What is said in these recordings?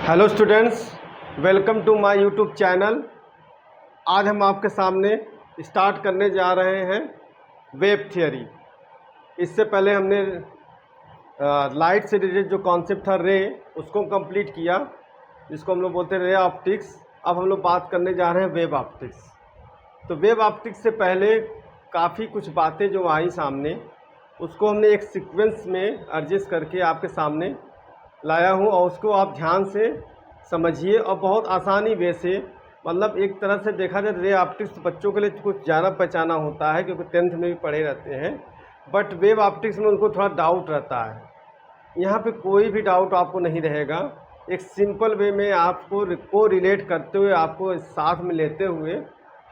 Hello students, welcome to my YouTube channel. आज हम आपके सामने स्टार्ट करने जा रहे हैं वेव थियरी। इससे पहले हमने लाइट से रिलेटेड जो कॉन्सेप्ट था रे, उसको कंप्लीट किया, जिसको हम लोग बोलते हैं रे ऑप्टिक्स। अब हम लोग बात करने जा रहे हैं वेव ऑप्टिक्स। तो वेव ऑप्टिक्स से पहले काफ़ी कुछ बातें जो आई सामने, उसको हमने एक सीक्वेंस में एडजस्ट करके आपके सामने लाया हूँ, और उसको आप ध्यान से समझिए और बहुत आसानी वे से, मतलब एक तरह से देखा जाए रे ऑप्टिक्स बच्चों के लिए कुछ जाना पहचाना होता है क्योंकि 10th में भी पढ़े रहते हैं, बट वेव ऑप्टिक्स में उनको थोड़ा डाउट रहता है। यहाँ पे कोई भी डाउट आपको नहीं रहेगा। एक सिंपल वे में आपको को रिलेट करते हुए, आपको साथ में लेते हुए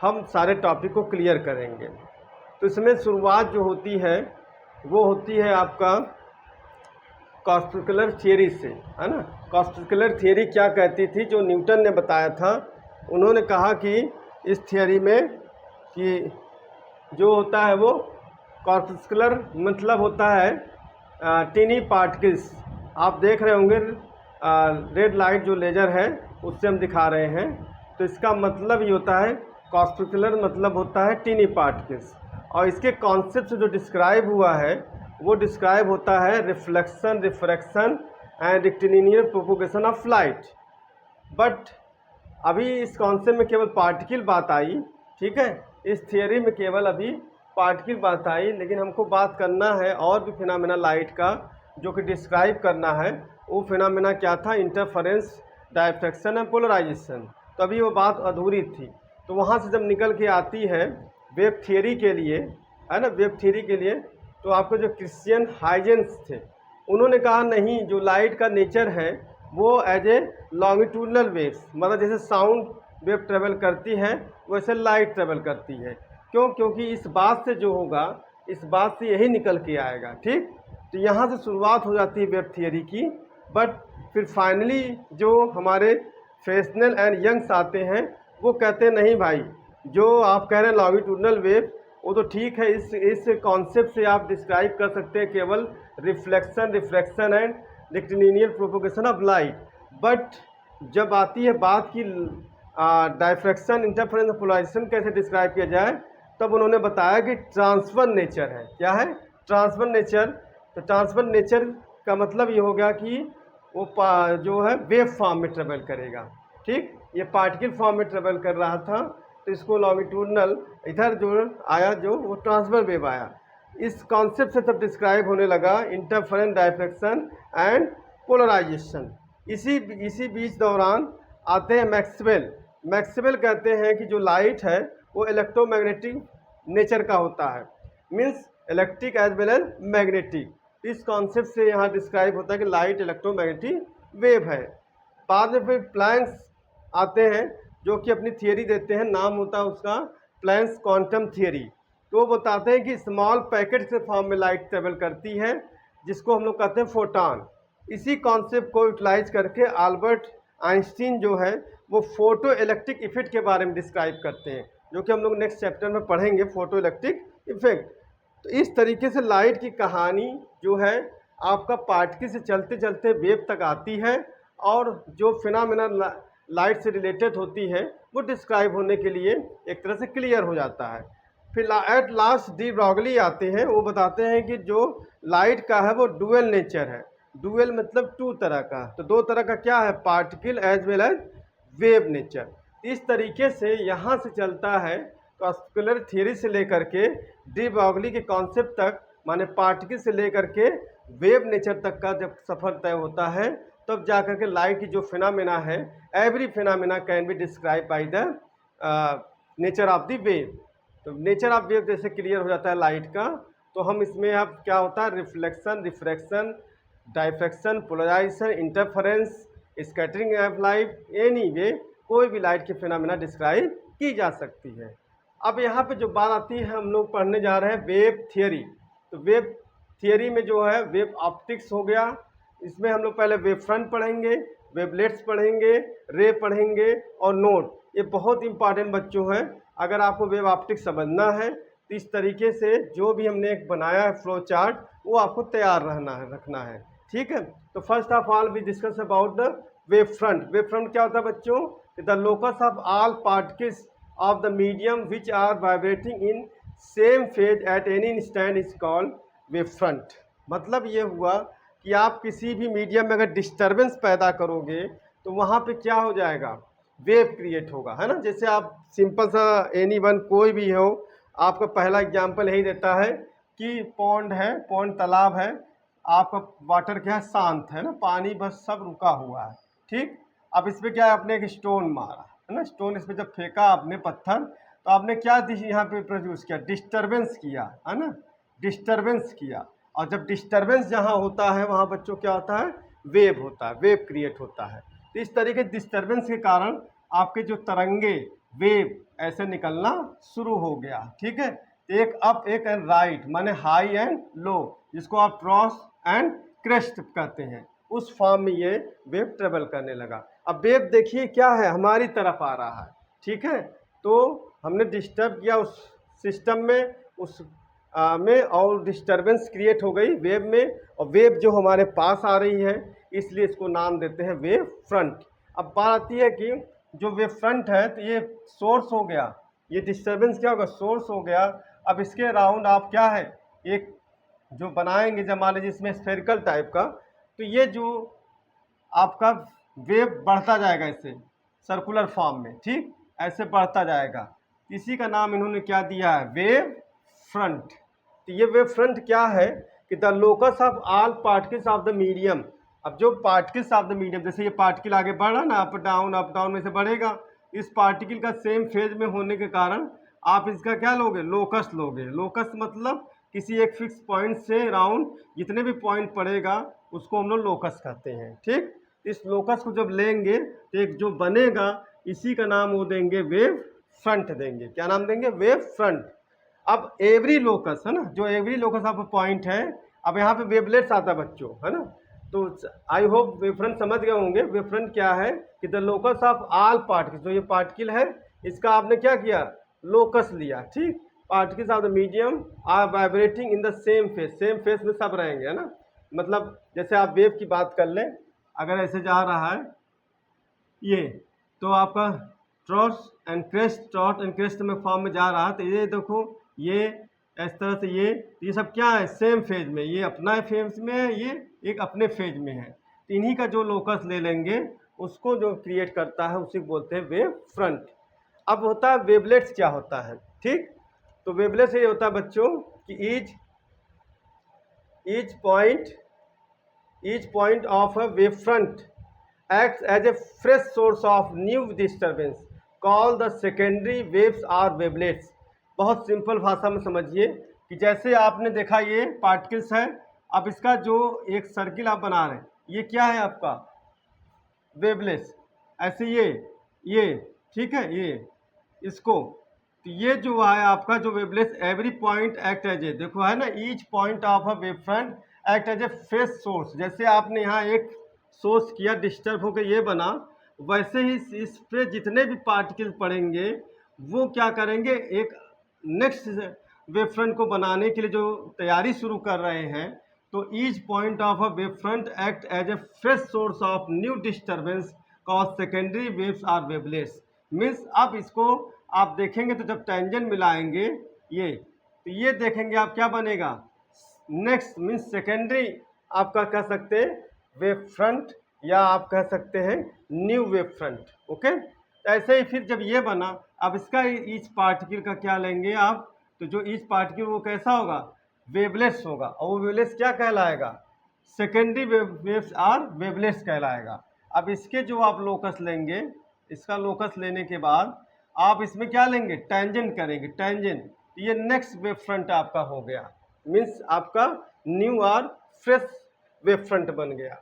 हम सारे टॉपिक को क्लियर करेंगे। तो इसमें शुरुआत जो होती है वो होती है आपका कॉस्पिकुलर थियरी से, है ना। कॉस्पिकुलर थियरी क्या कहती थी? जो न्यूटन ने बताया था, उन्होंने कहा कि इस थियरी में कि जो होता है वो कॉर्पस्कुलर मतलब होता है टीनी पार्टिकल्स। आप देख रहे होंगे रेड लाइट जो लेज़र है उससे हम दिखा रहे हैं, तो इसका मतलब ये होता है कॉर्पस्कुलर मतलब होता है टीनी पार्टिकल्स। और इसके कॉन्सेप्ट से जो डिस्क्राइब हुआ है वो डिस्क्राइब होता है reflection, refraction and rectilinear propagation of light. But अभी इस कॉन्सेप्ट में केवल पार्टिकल बात आई, ठीक है। इस थियरी में केवल अभी पार्टिकल बात आई, लेकिन हमको बात करना है और भी फिनोमेना लाइट का जो कि डिस्क्राइब करना है। वो फिनोमेना क्या था? Interference, diffraction and polarization. तो अभी वो बात अधूरी थी। तो वहाँ से जब निकल के आती है वेव थियरी के लिए, है ना, वेव थियरी के लिए, तो आपको जो क्रिश्चियन हाइजेंस थे उन्होंने कहा नहीं, जो लाइट का नेचर है वो एज ए लॉन्गिट्यूडनल वेव्स, मतलब जैसे साउंड वेव ट्रेवल करती है वैसे लाइट ट्रेवल करती है। क्यों? क्योंकि इस बात से जो होगा, इस बात से यही निकल के आएगा, ठीक। तो यहाँ से शुरुआत हो जाती है वेव थियरी की। बट फिर फाइनली जो हमारे फ्रेस्नेल एंड यंग्स आते हैं वो कहते हैं नहीं भाई, जो आप कह रहे हैं लॉन्गिट्यूडनल वेव वो तो ठीक है, इस कॉन्सेप्ट से आप डिस्क्राइब कर सकते हैं केवल reflection, refraction and rectilinear propagation of light. But जब आती है बात की डायफ्रैक्शन, इंटरफेरेंस, पोलराइजेशन कैसे डिस्क्राइब किया जाए, तब उन्होंने बताया कि ट्रांसफर नेचर है। क्या है? Transfer nature. तो ट्रांसफर नेचर का मतलब ये हो गया कि वो जो है वेव फॉर्म में ट्रेवल करेगा, ठीक। ये पार्टिकल फॉर्म में ट्रेवल कर रहा था, तो इसको लॉन्गिट्यूडनल, इधर जो आया जो वो ट्रांसफर वेव आया। इस कॉन्सेप्ट से तब डिस्क्राइब होने लगा इंटरफेरेंस, डायफ्रैक्शन एंड पोलराइजेशन। इसी बीच दौरान आते हैं मैक्सवेल। मैक्सवेल कहते हैं कि जो लाइट है वो इलेक्ट्रोमैग्नेटिक नेचर का होता है, means electric as well as magnetic. इस कॉन्सेप्ट से यहाँ डिस्क्राइब होता है कि लाइट इलेक्ट्रोमैग्नेटिक वेव है। बाद में फिर प्लैंक्स आते हैं जो कि अपनी थियरी देते हैं, नाम होता है उसका प्लैंक्स क्वांटम थियरी। तो वो बताते हैं कि स्मॉल पैकेट के फॉर्म में लाइट ट्रेवल करती है, जिसको हम लोग कहते हैं फोटॉन। इसी कॉन्सेप्ट को यूटिलाइज करके अल्बर्ट आइंस्टीन जो है वो फोटो इलेक्ट्रिक इफेक्ट के बारे में डिस्क्राइब करते हैं, जो कि हम लोग नेक्स्ट चैप्टर में पढ़ेंगे, फोटो इलेक्ट्रिक इफेक्ट। तो इस तरीके से लाइट की कहानी जो है आपका पार्टिकल से चलते चलते वेव तक आती है, और जो फिनोमेना लाइट से रिलेटेड होती है वो डिस्क्राइब होने के लिए एक तरह से क्लियर हो जाता है। फिर एट लास्ट डी ब्रॉगली आते हैं, वो बताते हैं कि जो लाइट का है वो डुअल नेचर है। डुअल मतलब टू तरह का, तो दो तरह का क्या है? Particle as well as wave nature. इस तरीके से यहाँ से चलता है कॉस्पिकुलर थियरी से लेकर के डी ब्रॉगली के कॉन्सेप्ट तक, माने पार्टिकल से लेकर के वेव नेचर तक का जब सफ़र तय होता है, तब जाकर के लाइट की जो फिनोमेना है, every phenomena can be describe by the nature of the wave. तो नेचर ऑफ वेव जैसे क्लियर हो जाता है लाइट का, तो हम इसमें अब क्या होता है, reflection, refraction, diffraction, polarization, interference, scattering of light, any way कोई भी लाइट की फिनोमेना डिस्क्राइब की जा सकती है। अब यहाँ पे जो बात आती है, हम लोग पढ़ने जा रहे हैं वेव थियरी। तो वेव थियरी में जो है वेव ऑप्टिक्स हो गया, इसमें हम लोग पहले वेव फ्रंट पढ़ेंगे, वेवलेट्स पढ़ेंगे, रे पढ़ेंगे और नोड। ये बहुत इंपॉर्टेंट बच्चों हैं। अगर आपको वेव ऑप्टिक्स समझना है तो इस तरीके से जो भी हमने एक बनाया है फ्लो चार्ट, वो आपको तैयार रखना है, ठीक है। तो first of all we discuss about the wave front. Wave front क्या होता है बच्चों? The locus of all particles of the medium which are vibrating in same phase at any instant is called wave front. मतलब ये हुआ कि आप किसी भी मीडियम में अगर डिस्टर्बेंस पैदा करोगे तो वहाँ पे क्या हो जाएगा? वेव क्रिएट होगा, है ना। जैसे आप सिंपल सा एनी वन कोई भी हो, आपका पहला एग्जांपल यही देता है कि पॉन्ड है, पॉन्ड तालाब है, आपका वाटर क्या है? शांत है ना, पानी बस सब रुका हुआ है, ठीक। अब इस पर क्या है? आपने एक स्टोन मारा है ना, स्टोन इस पर जब फेंका आपने पत्थर, तो आपने क्या यहाँ पे प्रोड्यूस किया? डिस्टर्बेंस किया, है ना, डिस्टर्बेंस किया। और जब डिस्टर्बेंस जहाँ होता है वहाँ बच्चों क्या होता है? वेव होता है, वेव क्रिएट होता है। तो इस तरीके डिस्टर्बेंस के कारण आपके जो तरंगे वेव ऐसे निकलना शुरू हो गया, ठीक है। एक अप एक एंड राइट माने हाई एंड लो, जिसको आप क्रॉस एंड क्रेस्ट कहते हैं, उस फॉर्म में ये वेव ट्रेवल करने लगा। अब वेव देखिए क्या है? हमारी तरफ आ रहा है, ठीक है। तो हमने डिस्टर्ब किया उस सिस्टम में, उस में, और डिस्टर्बेंस क्रिएट हो गई वेव में, और वेव जो हमारे पास आ रही है इसलिए इसको नाम देते हैं वेव फ्रंट। अब बात आती है कि जो वेव फ्रंट है तो ये सोर्स हो गया, ये डिस्टर्बेंस क्या होगा? सोर्स हो गया। अब इसके अराउंड आप क्या है? एक जो बनाएंगे, जब मान लीजिए इसमें स्फेरिकल टाइप का, तो ये जो आपका वेव बढ़ता जाएगा इससे सर्कुलर फॉर्म में, ठीक, ऐसे बढ़ता जाएगा। इसी का नाम इन्होंने क्या दिया है? Wave front. तो ये वेव फ्रंट क्या है कि the locus of all particles of the medium. अब जो पार्टिकल्स ऑफ द मीडियम, जैसे ये पार्टिकल आगे बढ़ रहा ना, अप डाउन में से बढ़ेगा, इस पार्टिकल का सेम फेज में होने के कारण आप इसका क्या लोगे? लोकस लोगे। लोकस मतलब किसी एक फिक्स पॉइंट से राउंड जितने भी पॉइंट पड़ेगा उसको हम लोग लोकस कहते हैं, ठीक। इस लोकस को जब लेंगे तो एक जो बनेगा इसी का नाम वो देंगे वेव फ्रंट देंगे। क्या नाम देंगे? Wave front. अब एवरी लोकस है ना, जो एवरी लोकस ऑफ पॉइंट है, अब यहाँ पे वेवलेट्स आता है बच्चों, है ना। तो आई होप वेव फ्रंट समझ गए होंगे। वेव फ्रंट क्या है कि the locus of all particle, जो ये पार्टिकल है इसका आपने क्या किया? लोकस लिया, ठीक। Particles of the medium are vibrating in the same phase, same phase में सब रहेंगे, है ना। मतलब जैसे आप वेव की बात कर लें, अगर ऐसे जा रहा है ये, तो आपका ट्रॉट एंड क्रेस्ट में फॉर्म में जा रहा है, तो ये देखो ये इस तरह से ये सब क्या है? सेम फेज में, ये अपना फेज में है, ये एक अपने फेज में है। तो इन्हीं का जो लोकस ले लेंगे उसको जो क्रिएट करता है उसी को बोलते हैं वेव फ्रंट। अब होता है वेवलेट्स, क्या होता है, ठीक। तो वेवलेट्स ये होता है बच्चों कि each point of a wavefront acts as a fresh source of new disturbance called the secondary waves or wavelets। बहुत सिंपल भाषा में समझिए कि जैसे आपने देखा ये पार्टिकल्स है, अब इसका जो एक सर्किल आप बना रहे हैं ये क्या है? आपका वेवलेट्स। ऐसे ये ठीक है, ये इसको, तो ये जो है आपका जो wavelets every point act as a, देखो है ना, each point of a wave front act as a fresh source. जैसे आपने यहाँ एक सोर्स किया, डिस्टर्ब होकर ये बना, वैसे ही इस पे जितने भी पार्टिकल पड़ेंगे वो क्या करेंगे? एक नेक्स्ट वेव फ्रंट को बनाने के लिए जो तैयारी शुरू कर रहे हैं, तो each point of a wave front act as a fresh source of new disturbance cause secondary waves are wavelets. Means अब इसको आप देखेंगे तो जब टेंजेंट मिलाएंगे ये, तो ये देखेंगे आप क्या बनेगा? नेक्स्ट मीन्स सेकेंडरी आपका कह सकते हैं वेव फ्रंट, या आप कह सकते हैं न्यू वेव फ्रंट, ओके। ऐसे ही फिर जब ये बना, अब इसका ईच पार्टिकल का क्या लेंगे आप? तो जो ईच पार्टिकल वो कैसा होगा? वेवलेट्स होगा, और वो वेवलेट्स क्या कहलाएगा? सेकेंडरी वेव्स आर वेवलेट्स कहलाएगा। अब इसके जो आप लोकस लेंगे, इसका लोकस लेने के बाद आप इसमें क्या लेंगे? टेंजेंट करेंगे, टेंजेंट, ये नेक्स्ट वेव फ्रंट आपका हो गया, मीन्स आपका न्यू और फ्रेश वेव फ्रंट बन गया।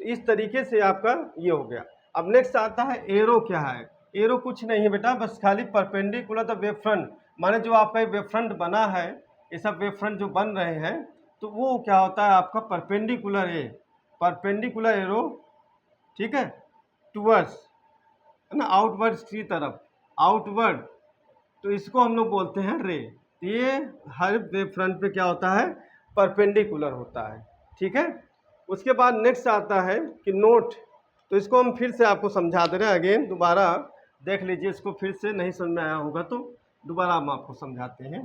तो इस तरीके से आपका ये हो गया। अब नेक्स्ट आता है एरो। क्या है एरो? कुछ नहीं है बेटा, बस खाली परपेंडिकुलर द वेव फ्रंट, माने जो आपका वेव फ्रंट बना है, ये सब वेव फ्रंट जो बन रहे हैं, तो वो क्या होता है आपका? परपेंडिकुलर परपेंडिकुलर एरो, ठीक है, टूवर्ड्स, है ना, आउटवर्ड्स की तरफ, आउटवर्ड, तो इसको हम लोग बोलते हैं रे। ये हर वेव फ्रंट पे क्या होता है? परपेंडिकुलर होता है, ठीक है। उसके बाद नेक्स्ट आता है कि नोट तो इसको हम फिर से आपको समझा दे रहे हैं, अगेन दोबारा देख लीजिए, इसको फिर से नहीं समझ में आया होगा तो दोबारा हम आपको समझाते हैं,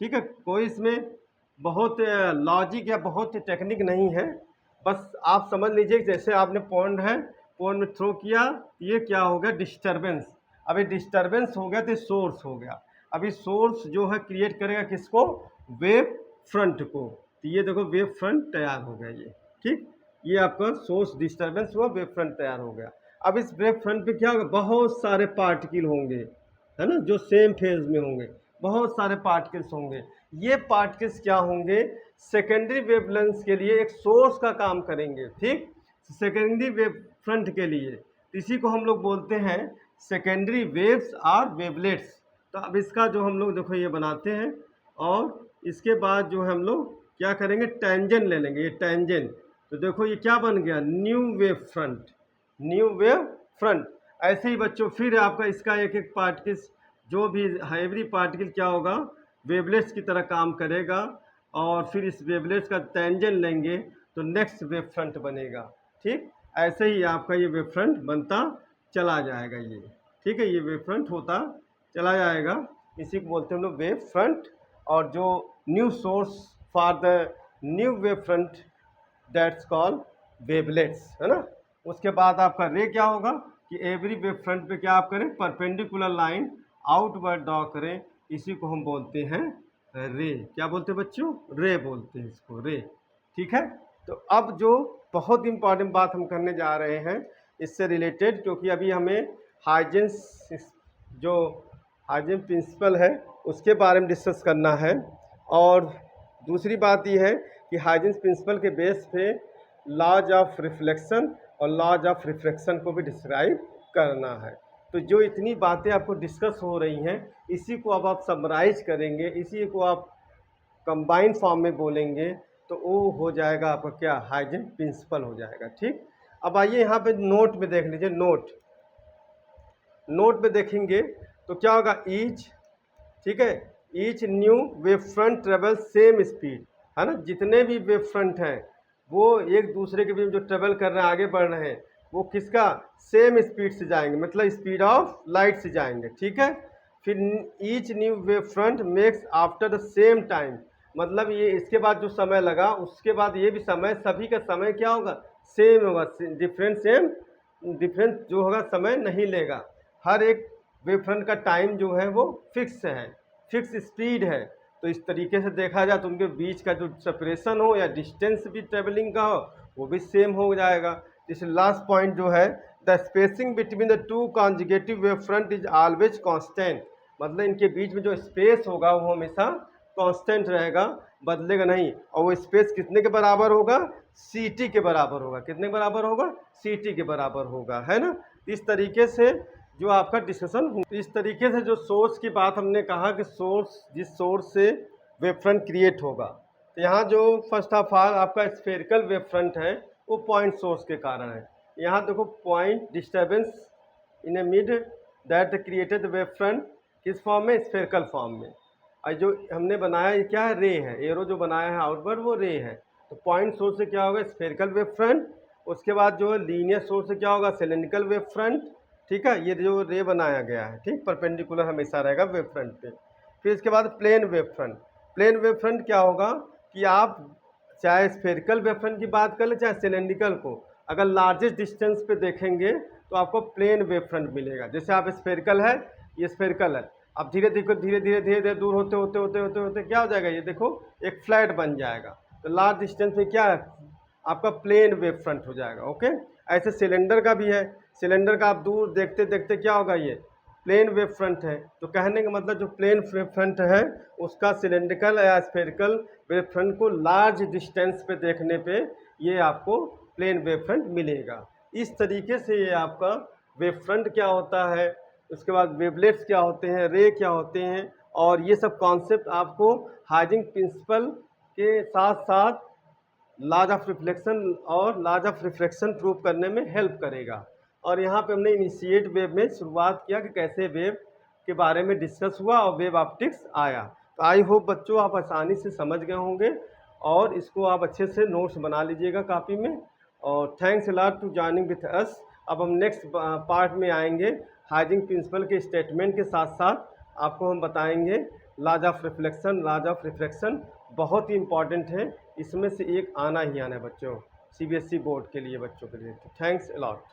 ठीक है। कोई इसमें बहुत लॉजिक या बहुत टेक्निक नहीं है, बस आप समझ लीजिए जैसे आपने पॉइंट है, पॉइंट में थ्रो किया, ये क्या हो गया, डिस्टर्बेंस। अभी डिस्टर्बेंस हो गया तो सोर्स हो गया। अभी सोर्स जो है क्रिएट करेगा किसको, वेव फ्रंट को। तो ये देखो वेव फ्रंट तैयार हो गया ये, ठीक। ये आपका सोर्स डिस्टर्बेंस हुआ, वेव फ्रंट तैयार हो गया। अब इस वेव फ्रंट पे क्या होगा, बहुत सारे पार्टिकल होंगे, है ना, जो सेम फेज में होंगे, बहुत सारे पार्टिकल्स होंगे। ये पार्टिकल्स क्या होंगे, सेकेंडरी वेवलेंथ के लिए एक सोर्स का काम करेंगे, ठीक, सेकेंडरी वेव फ्रंट के लिए। इसी को हम लोग बोलते हैं सेकेंडरी वेव्स और वेवलेट्स। तो अब इसका जो हम लोग देखो ये बनाते हैं, और इसके बाद जो हम लोग क्या करेंगे, टेंजेंट ले लेंगे, ये टेंजेंट। तो देखो ये क्या बन गया, new wave front, new wave front. ऐसे ही बच्चों फिर आपका इसका एक एक पार्टिकल, जो भी एवरी पार्टिकल क्या होगा, वेवलेट्स की तरह काम करेगा, और फिर इस वेवलेट्स का टेंजेंट लेंगे तो नेक्स्ट वेव फ्रंट बनेगा, ठीक। ऐसे ही आपका ये वेव फ्रंट बनता चला जाएगा ये, ठीक है, ये वेव फ्रंट होता चला जाएगा। इसी को बोलते हैं हम लोग वेव फ्रंट। और जो new source for the new wave front that's called wavelets, है ना। उसके बाद आपका रे क्या होगा कि एवरी वेव फ्रंट पे क्या आप करें, परपेंडिकुलर लाइन आउटवर्ड ड्रॉ करें, इसी को हम बोलते हैं रे। क्या बोलते हैं बच्चों, रे बोलते हैं इसको, रे, ठीक है। तो अब जो बहुत इंपॉर्टेंट बात हम करने जा रहे हैं इससे रिलेटेड, क्योंकि अभी हमें हाइजेंस जो हाइजेन प्रिंसिपल है उसके बारे में डिस्कस करना है। और दूसरी बात यह है कि हाइजेंस प्रिंसिपल के बेस पे लॉज ऑफ रिफ्लेक्शन और लॉज ऑफ रिफ्रैक्शन को भी डिस्क्राइब करना है। तो जो इतनी बातें आपको डिस्कस हो रही हैं, इसी को अब आप समराइज करेंगे, इसी को आप कंबाइंड फॉर्म में बोलेंगे, तो वो हो जाएगा आपका क्या, हाइजेन प्रिंसिपल हो जाएगा, ठीक। अब आइए यहाँ पे नोट में देख लीजिए, नोट में देखेंगे तो क्या होगा, ईच, ठीक है, each new wave front travel same speed, है ना। जितने भी वेव फ्रंट हैं वो एक दूसरे के बीच जो ट्रेवल कर रहे हैं, आगे बढ़ रहे हैं, वो किसका, सेम स्पीड से जाएंगे, मतलब स्पीड ऑफ लाइट से जाएंगे, ठीक है। फिर each new wave front makes after the same time, मतलब ये इसके बाद जो समय लगा उसके बाद ये भी समय, सभी का समय क्या होगा, सेम होगा, डिफरेंस जो होगा समय नहीं लेगा। हर एक वेव फ्रंट का टाइम जो है वो फिक्स है, फिक्स स्पीड है। तो इस तरीके से देखा जाए तो उनके बीच का जो सेपरेशन हो या डिस्टेंस भी ट्रेवलिंग का हो वो भी सेम हो जाएगा। जैसे लास्ट पॉइंट जो है, the spacing between the two conjugative wave front is always constant, मतलब इनके बीच में जो स्पेस होगा वो हमेशा कांस्टेंट रहेगा, बदलेगा नहीं। और वो स्पेस कितने के बराबर होगा, ct के बराबर होगा। कितने के बराबर होगा, ct के बराबर होगा, है ना। इस तरीके से जो आपका डिस्कशन हो, इस तरीके से जो सोर्स की बात हमने कहा कि सोर्स, जिस सोर्स से वेव फ्रंट क्रिएट होगा, तो यहाँ जो फर्स्ट ऑफ ऑल आपका स्फेरिकल वेव फ्रंट है वो पॉइंट सोर्स के कारण है। यहाँ देखो point disturbance in A mid that created wave front, किस फॉर्म में, स्फेरिकल फॉर्म में। और जो हमने बनाया ये क्या है, रे है, एरो जो बनाया है आउटवर्ड वो रे है। तो पॉइंट सोर्स से क्या होगा, स्फेरिकल वेव फ्रंट। उसके बाद जो है लीनियर सोर्स से क्या होगा, सिलेंड्रिकल वेव फ्रंट, ठीक है। ये जो रे बनाया गया है, ठीक, परपेंडिकुलर हमेशा रहेगा वेव फ्रंट पे। फिर इसके बाद plane wave front. Plane wave front क्या होगा कि आप चाहे स्फेरिकल वेव फ्रंट की बात कर ले चाहे सिलेंड्रिकल को, अगर लार्जेस्ट डिस्टेंस पे देखेंगे तो आपको प्लेन वेव फ्रंट मिलेगा। जैसे आप स्फेरिकल है, ये स्फेरिकल है, अब धीरे धीरे दूर होते होते होते होते होते क्या हो जाएगा, ये देखो एक फ्लैट बन जाएगा। तो लार्ज डिस्टेंस में क्या है, आपका प्लेन वेव फ्रंट हो जाएगा, ओके। ऐसे सिलेंडर का भी है, सिलेंडर का आप दूर देखते देखते क्या होगा, ये प्लेन वेव फ्रंट है। तो कहने का मतलब जो प्लेन वेव फ्रंट है उसका सिलेंड्रिकल या स्फेरिकल वेव फ्रंट को लार्ज डिस्टेंस पे देखने पे ये आपको प्लेन वेव फ्रंट मिलेगा। इस तरीके से ये आपका वेव फ्रंट क्या होता है, उसके बाद वेवलेट्स क्या होते हैं, रे क्या होते हैं, और ये सब कॉन्सेप्ट आपको हाइजेंस प्रिंसिपल के साथ साथ लॉज ऑफ रिफ्लेक्शन और लॉज ऑफ रिफ्रैक्शन प्रूव करने में हेल्प करेगा। और यहाँ पे हमने इनिशिएट वेव में शुरुआत किया कि कैसे वेव के बारे में डिस्कस हुआ और वेव ऑप्टिक्स आया। तो आई होप बच्चों आप आसानी से समझ गए होंगे और इसको आप अच्छे से नोट्स बना लीजिएगा कॉपी में। और thanks a lot to joining with us. अब हम नेक्स्ट पार्ट में आएंगे। हाइजीन प्रिंसिपल के स्टेटमेंट के साथ साथ आपको हम बताएंगे laws of reflection. Laws of reflection बहुत ही इंपॉर्टेंट है, इसमें से एक आना ही आना है बच्चों, सीबीएसई बोर्ड के लिए, बच्चों के लिए। Thanks a lot.